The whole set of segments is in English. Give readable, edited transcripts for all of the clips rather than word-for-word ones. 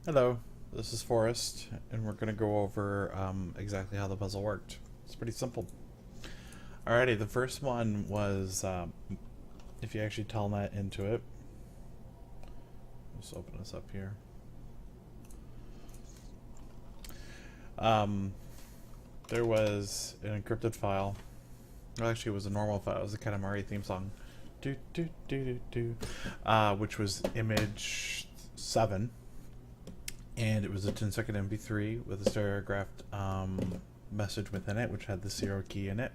Hello, this is Forrest, and we're going to go over exactly how the puzzle worked. It's pretty simple. Alrighty, the first one was if you actually telnet into it. Let's open this up here. There was an encrypted file. Well, actually, it was a normal file. It was the Katamari theme song. Do, do, do, do, do. Which was image 7. And it was a 10-second MP3 with a stereographed message within it, which had the serial key in it.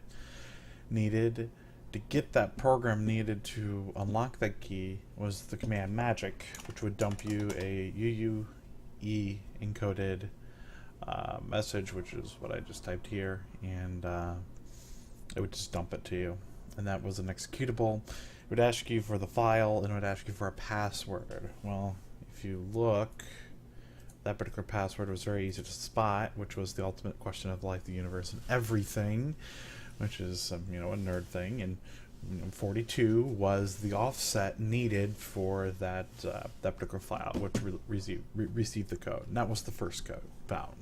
Needed to get that program needed to unlock that key was the command magic, which would dump you a UUE encoded message, which is what I just typed here, and it would just dump it to you. And that was an executable. It would ask you for the file, and it would ask you for a password. Well, if you look, that particular password was very easy to spot, which was the ultimate question of life, the universe, and everything, which is a nerd thing. And 42 was the offset needed for that that particular file, which received the code. And that was the first code found.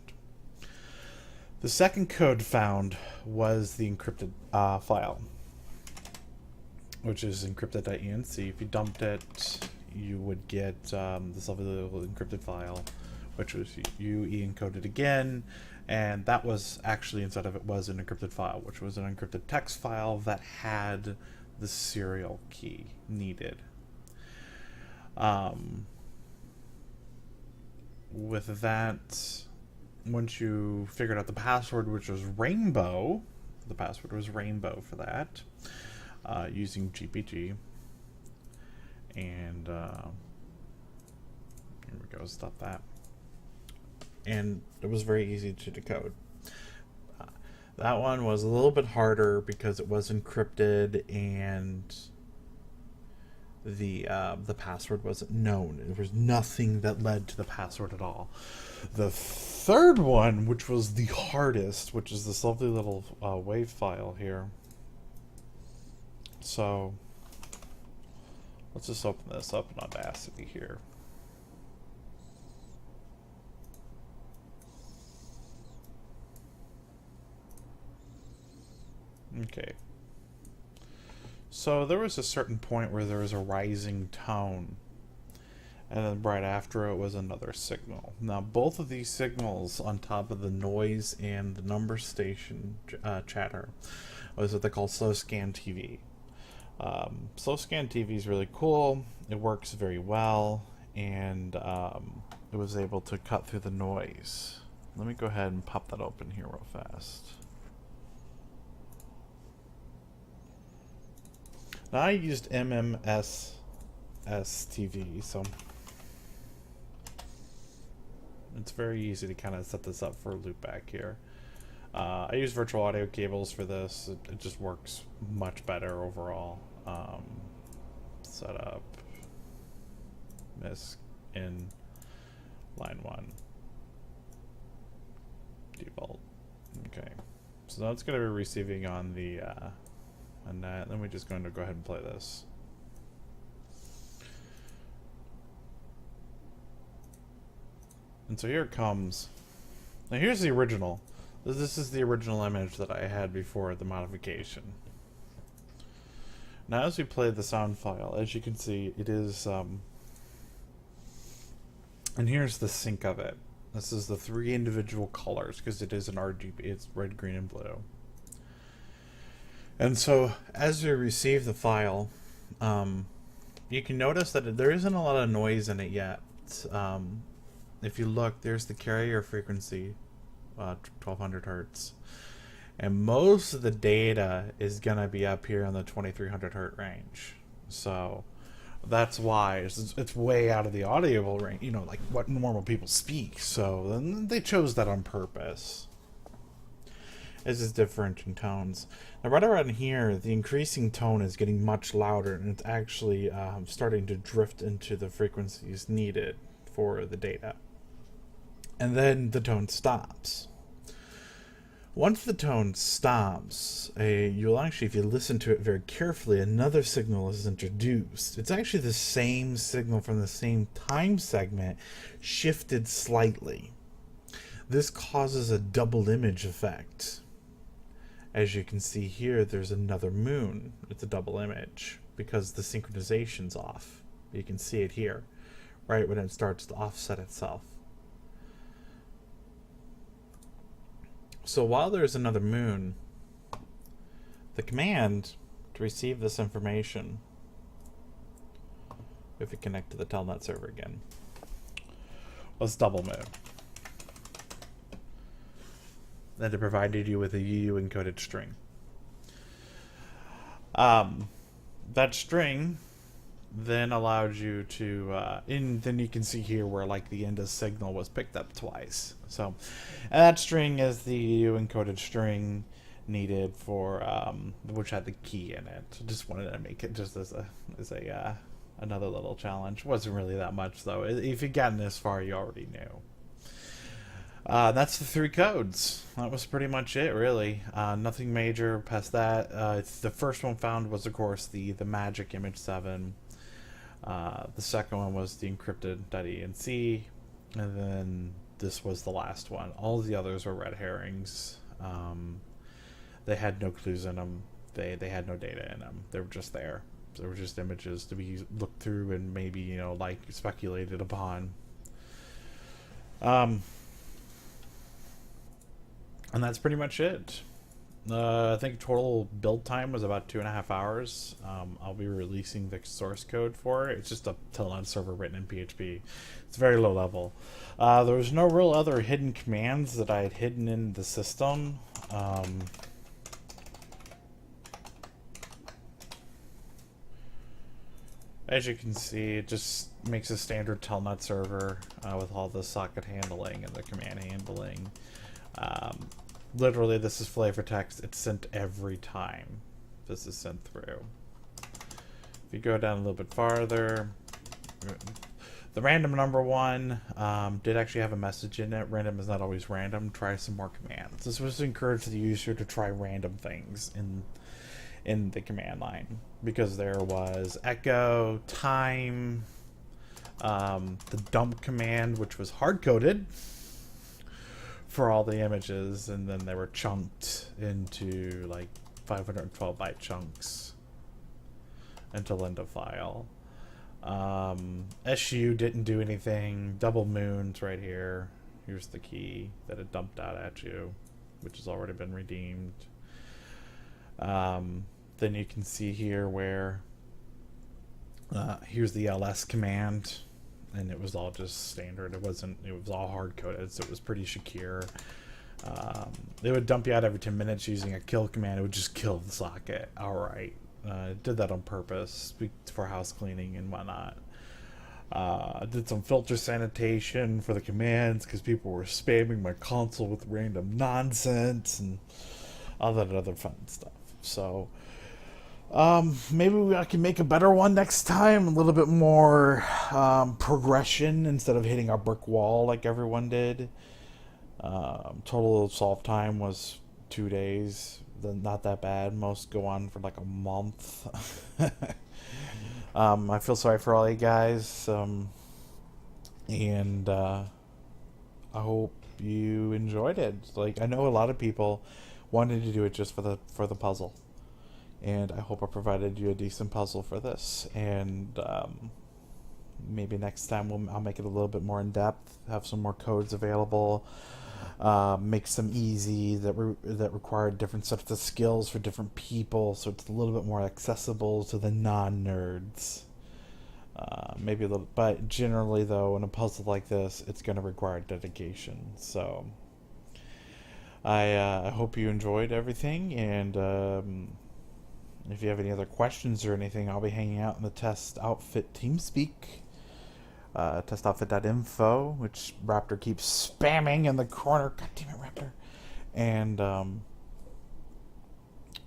The second code found was the encrypted file, which is encrypted.enc. If you dumped it, you would get this lovely little encrypted file, which was UE encoded again, and that was actually, inside of it was an encrypted file, which was an encrypted text file that had the serial key needed. With that, once you figured out the password, which was rainbow, the password was rainbow for that, using GPG, and here we go, stop that. And it was very easy to decode. That one was a little bit harder because it was encrypted and the password wasn't known. There was nothing that led to the password at all. The third one, which was the hardest, which is this lovely little WAV file here. So let's just open this up in Audacity here. Okay. So there was a certain point where there was a rising tone, and then right after it was another signal. Now both of these signals, on top of the noise and the number station chatter, was what they call slow scan TV. Slow scan TV is really cool. It works very well, and it was able to cut through the noise. Let me go ahead and pop that open here real fast. Now I used MMSS TV, so it's very easy to kind of set this up for a loop back here. I use virtual audio cables for this. It just works much better overall. Setup, MISC in line 1, default. Okay, so now it's going to be receiving on the and then we're just going to go ahead and play this. And so here it comes. Now here's the original. This is the original image that I had before the modification. Now as we play the sound file, as you can see, it is and here's the sync of it. This is the 3 individual colors, because it is an RGB. It's red, green, and blue. And so, as you receive the file, you can notice that there isn't a lot of noise in it yet. If you look, there's the carrier frequency, 1200 hertz. And most of the data is going to be up here in the 2300 hertz range. So, that's why it's way out of the audible range, like what normal people speak. So, then they chose that on purpose. It's just different in tones. Now right around here, the increasing tone is getting much louder, and it's actually starting to drift into the frequencies needed for the data. And then the tone stops. Once the tone stops, you'll actually, if you listen to it very carefully, another signal is introduced. It's actually the same signal from the same time segment, shifted slightly. This causes a double image effect. As you can see here, there's another moon. It's a double image because the synchronization's off. You can see it here, right when it starts to offset itself. So while there's another moon, the command to receive this information, if we connect to the telnet server again, was double moon. Then it provided you with a UU encoded string. That string then allowed you to, then you can see here where like the end of signal was picked up twice. So, and that string is the UU encoded string needed for, which had the key in it. Just wanted to make it just as a another little challenge. Wasn't really that much though. If you'd gotten this far, you already knew. That's the 3 codes. That was pretty much it, really. Nothing major past that. The first one found was, of course, the magic image 7. The second one was the encrypted .enc, and then this was the last one. All of the others were red herrings. They had no clues in them. They had no data in them. They were just there. They were just images to be looked through and maybe, like speculated upon. And that's pretty much it. I think total build time was about 2.5 hours. I'll be releasing the source code for it. It's just a telnet server written in PHP. It's very low level. There was no real other hidden commands that I had hidden in the system. As you can see, it just makes a standard telnet server with all the socket handling and the command handling. Literally, this is flavor text. It's sent every time this is sent through. If you go down a little bit farther, the random number 1 did actually have a message in it. Random is not always random. Try some more commands. This was to encourage the user to try random things in the command line, because there was echo, time, the dump command, which was hard-coded for all the images, and then they were chunked into like 512 byte chunks until end of file. SU didn't do anything. Double moons right here. Here's the key that it dumped out at you, which has already been redeemed. Then you can see here where here's the ls command, and it was all just standard. It was all hard coded, so it was pretty secure. It would dump you out every 10 minutes using a kill command. It would just kill the socket outright. It did that on purpose for house cleaning and whatnot. Did some filter sanitation for the commands because people were spamming my console with random nonsense and all that other fun stuff. So maybe I can make a better one next time. A little bit more progression instead of hitting a brick wall like everyone did. Total solve time was 2 days. Not that bad. Most go on for like a month. I feel sorry for all you guys. And I hope you enjoyed it. Like, I know a lot of people wanted to do it just for the puzzle. And I hope I provided you a decent puzzle for this. And maybe next time I'll make it a little bit more in depth, have some more codes available, make some easy that require different sets of skills for different people, so it's a little bit more accessible to the non-nerds. Maybe a little, but generally though, in a puzzle like this, it's going to require dedication. So I hope you enjoyed everything, and if you have any other questions or anything, I'll be hanging out in the Test Outfit TeamSpeak, testoutfit.info, which Raptor keeps spamming in the corner. God damn it, Raptor. And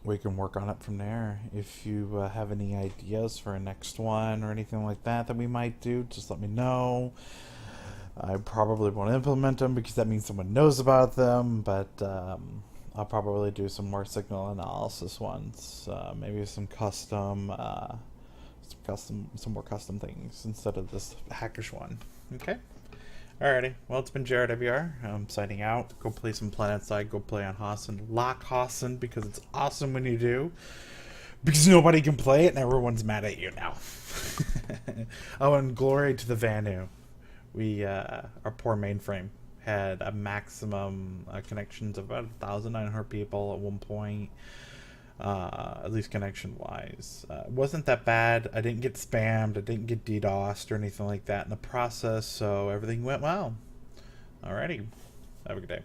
we can work on it from there. If you have any ideas for a next one or anything like that we might do, just let me know. I probably won't implement them because that means someone knows about them, but I'll probably do some more signal analysis ones. Maybe some more custom things instead of this hackish one. Okay. Alrighty. Well, it's been Jared WR. I'm signing out. Go play some Planetside. Go play on Hassan. Lock Hassan because it's awesome when you do. Because nobody can play it and everyone's mad at you now. Oh, and glory to the Vanu. Our poor mainframe had a maximum connections of about 1,900 people at one point, at least connection wise. It wasn't that bad. I didn't get spammed. I didn't get DDoSed or anything like that in the process, so everything went well. Alrighty. Have a good day.